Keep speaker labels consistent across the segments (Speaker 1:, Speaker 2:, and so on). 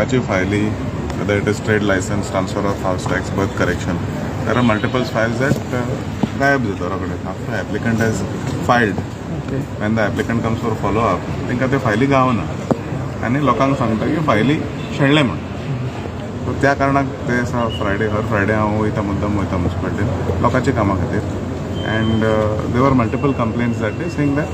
Speaker 1: लोकांची फायली, whether it is trade license, transfer of house tax, birth correction, there are multiple files that गायब जाता रोखडेच after applicant has filed. When the applicant comes for follow up, तांकां ते फायली गावना आनी लोकांक सांगता की फायली शेणले म्हण. सो त्या कारणाक ते हर फ्रायडे हांव वयता मुद्दम वयता म्युन्सिपालिटीन लोकांच्या कामा खातीर एंड देवर multiple complaints that they saying that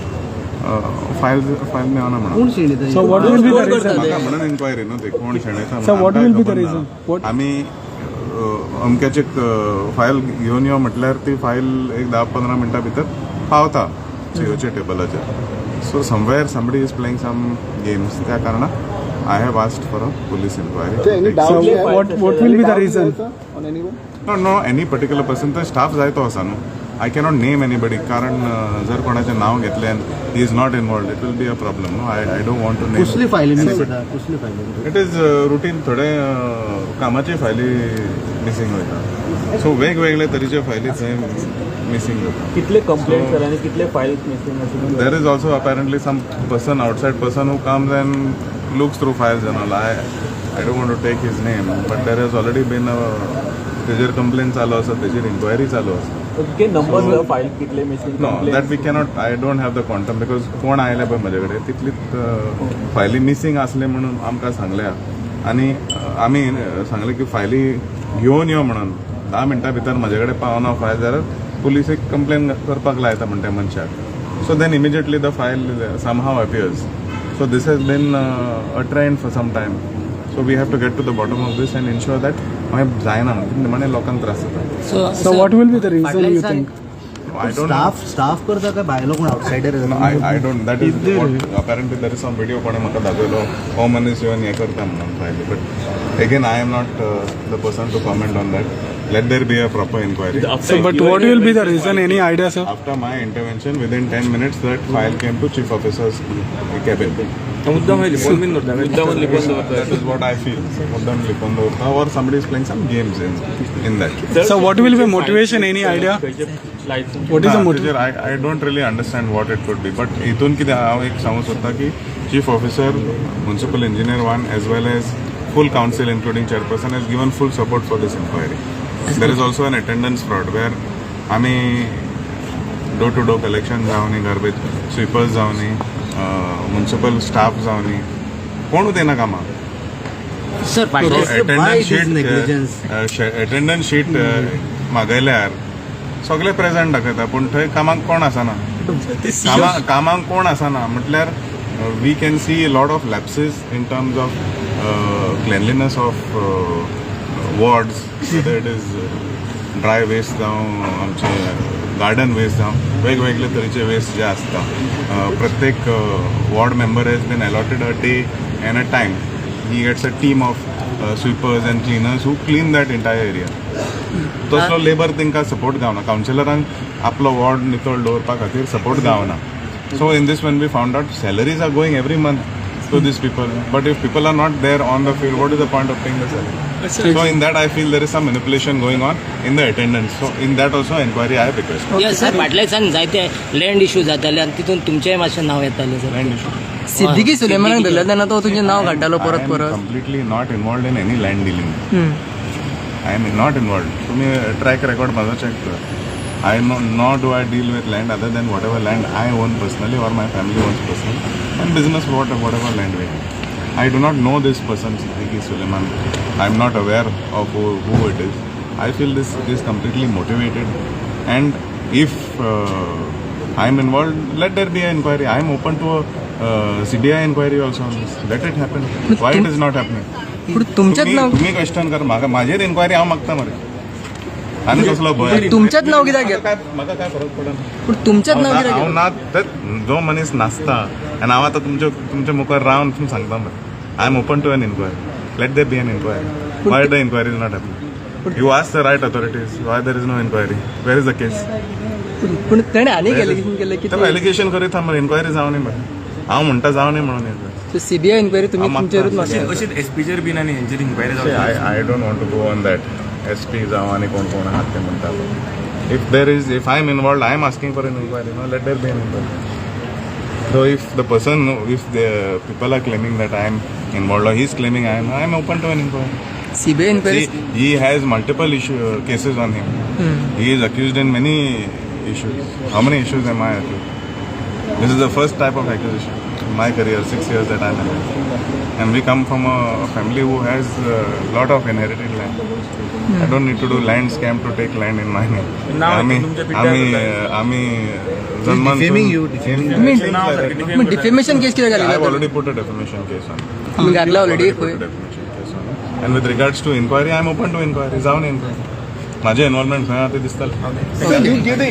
Speaker 1: file मेळना म्हणून.
Speaker 2: So what will be the reason?
Speaker 1: म्हाका म्हणून इन्क्वायरी न्हू ती कोण शेणयता.
Speaker 2: So what will be the reason?
Speaker 1: आमी अमक्याचे फायल घेवन यो म्हटल्यार ती फायल एक 10-15 मिनटां भितर पावता COच्या टेबलाचेर. सो somewhere somebody is playing some games. त्या कारणाक I have asked for a police inquiry.
Speaker 2: So what will be the reason?
Speaker 1: No, any particular person. The staff जाय तो आसा न्हू. I cannot name anybody. कारण जर कोणाचें नाव घेतलें and he is not involved, it will be a problem. No, I don't want to name.
Speaker 3: कुसली फायली
Speaker 1: It is routine. थोडे कामाचे फायली मिसिंग वयता. सो वेगवेगळे तरेचे फायली थंय मिसिंग जाता.
Speaker 4: कितले कंप्लेंट केले आणि कितले फायल्स मिसिंग आशिल्ले?
Speaker 1: There is also apparently some person, outside person who comes and looks through files and all. I don't want to take his name, but there has already been तेजेर complaint चालू आसा, तेजेर inquiry चालू आसा.
Speaker 4: Okay, number file कितले missing?
Speaker 1: No, that we cannot. I don't have the quantum because कोण आयले पळय म्हजे कडेन तितलीच फायली मिसिंग आसले म्हणून आमकां सांगल्या आनी आमी सांगले की फायली घेवन यो म्हणून 10 मिनटां भितर म्हजे कडेन पावना फायल जाल्यार पुलिसेक कंप्लेन करपाक लायता म्हणटा त्या मनशाक. So then immediately the file somehow appears. So this has been a trend for some time. So we have to get to the bottom of this and ensure that जायना म्हणजे लोकांक त्रास जाता.
Speaker 2: So what will be the reason you think?
Speaker 1: I don't know.
Speaker 3: Staff करता काय भायलो कोण outsider?
Speaker 1: No, I don't. That is what apparently there is some video कोणे म्हाका दाखयलो हो मनीस येवन हें करता म्हणून फायली. But again I am not the person to comment on that. Let there be a proper inquiry.
Speaker 2: So but what will be the reason? Any idea, sir?
Speaker 1: After my intervention, within 10 minutes, that file came to Chief Officer's cabin.
Speaker 4: मुद्दाम लिपोन been करता, मुद्दाम लिपोन करता.
Speaker 1: That is what I feel. मुद्दाम लिपोन करता, or somebody is playing some games in that.
Speaker 2: So what will be motivation? Any idea? What is the motive?
Speaker 1: I don't really understand what it could be. But इथून कितें हांव एक सांगू सोदता की Chief Officer, Municipal Engineer 1, as well as full council, including chairperson, has given full support for this inquiry. There is also an attendance fraud where आमी door-to-door collection जावनी, garbage sweepers जावनी, municipal staff जावनी, कोण देना कामा.
Speaker 3: Sir
Speaker 1: attendance sheet मागयल्यार सगळे present दाखयता पूण थंय कामाक कोण आसना. कामाक कोण आसना म्हटल्यार we can see lot of lapses in terms of cleanliness of wards. Whether it is dry waste जावं आमचे गार्डन वेस्ट जावं वेगवेगळे तरेचे वेस्ट जे आसता. प्रत्येक ward member has been allotted a day and a time. He gets a team of sweepers and cleaners who clean that entire area. तसलो labour तांकां सपोर्ट गावना. कावन्सिलरांक आपलो वॉर्ड नितळ दवरपा खातीर सपोर्ट गावना. So in this when we found out salaries are going every month to these people, but if people are not there on the field, what is the point of paying the salary? So in that I feel there is some manipulation going on in the attendance. So in that also inquiry I have requested.
Speaker 5: Yes sir, पाटलांक जायते land issue जाताले आनी तितून तुमचेय मातशें नाव येतालें sir.
Speaker 1: Land issue.
Speaker 5: Siddiqui सुलेमानाक धरले तेन्ना तो तुजें नाव काडटालो परत
Speaker 1: I am
Speaker 5: परत.
Speaker 1: completely not involved in any land dealing. I am not involved. तुम्ही track record माझा check करा. Nor do I deal with land other than whatever land I own personally or my family owns personally, and business whatever land we have. I do not know this person, Siddiqui Suleiman. I am not aware of who it is. I feel this is completely motivated, and if I am involved, let there be an inquiry. I am open to a CBI inquiry also on this. Let it happen. Why it is not happening? तुम्ही question कर. माझेर inquiry हांव मागता मरे. आनी कसलो भंय?
Speaker 5: तुमचेच नाव कित्याक घेता?
Speaker 1: म्हाका काय फरक पडना.
Speaker 5: पूण तुमचेच नाव कित्याक
Speaker 1: हांव
Speaker 5: घेता?
Speaker 1: ना तर जो मनीस नाचता आनी हांव आतां तुमच्या मुखार रावन तुमकां सांगता मरे. I am open to an inquiry. Let there be an inquiry. Why the inquiry is not happening? You ask the right authorities why there is no inquiry. Where is the case?
Speaker 5: पूण तेणें आनीक allegation केलें की
Speaker 1: तर allegation करीत मरे. Inquiry जावनी मरे. हांव म्हणटा जावनी म्हणून.
Speaker 5: सीबीआय इन्क्वायरी तुमी तुमचेरूच मातशें.
Speaker 4: अशीच एसपीचेर बीन आनी हेंचेर इन्क्वायरी जावची.
Speaker 1: I don't want to go on that. SP जावं आनी कोण कोण आहात ते म्हणटात. If I am involved, I am asking for an inquiry. No, let there be an inquiry. So if the person, if the people are claiming that I am involved or he is claiming I am open to an inquiry.
Speaker 6: CBI inquiry.
Speaker 1: See, he has multiple cases on him. He is accused in many issues. How many issues am I accused? This is the first type of accusation in my career, 6 years that I am in. And we come from a family who has a lot of inherited land. I don't need to do land scam to take land in my name. आम्ही जन्मान
Speaker 3: Defaming you, defaming you.
Speaker 6: Mug defamation case किती
Speaker 1: I have
Speaker 6: झाली
Speaker 1: already put a defamation case on.
Speaker 6: मी घातला already
Speaker 1: Put a defamation case on. And with regards to inquiry, I am open to inquiry. जाऊन inquiry. माझे involvement खंय ते दिसताले.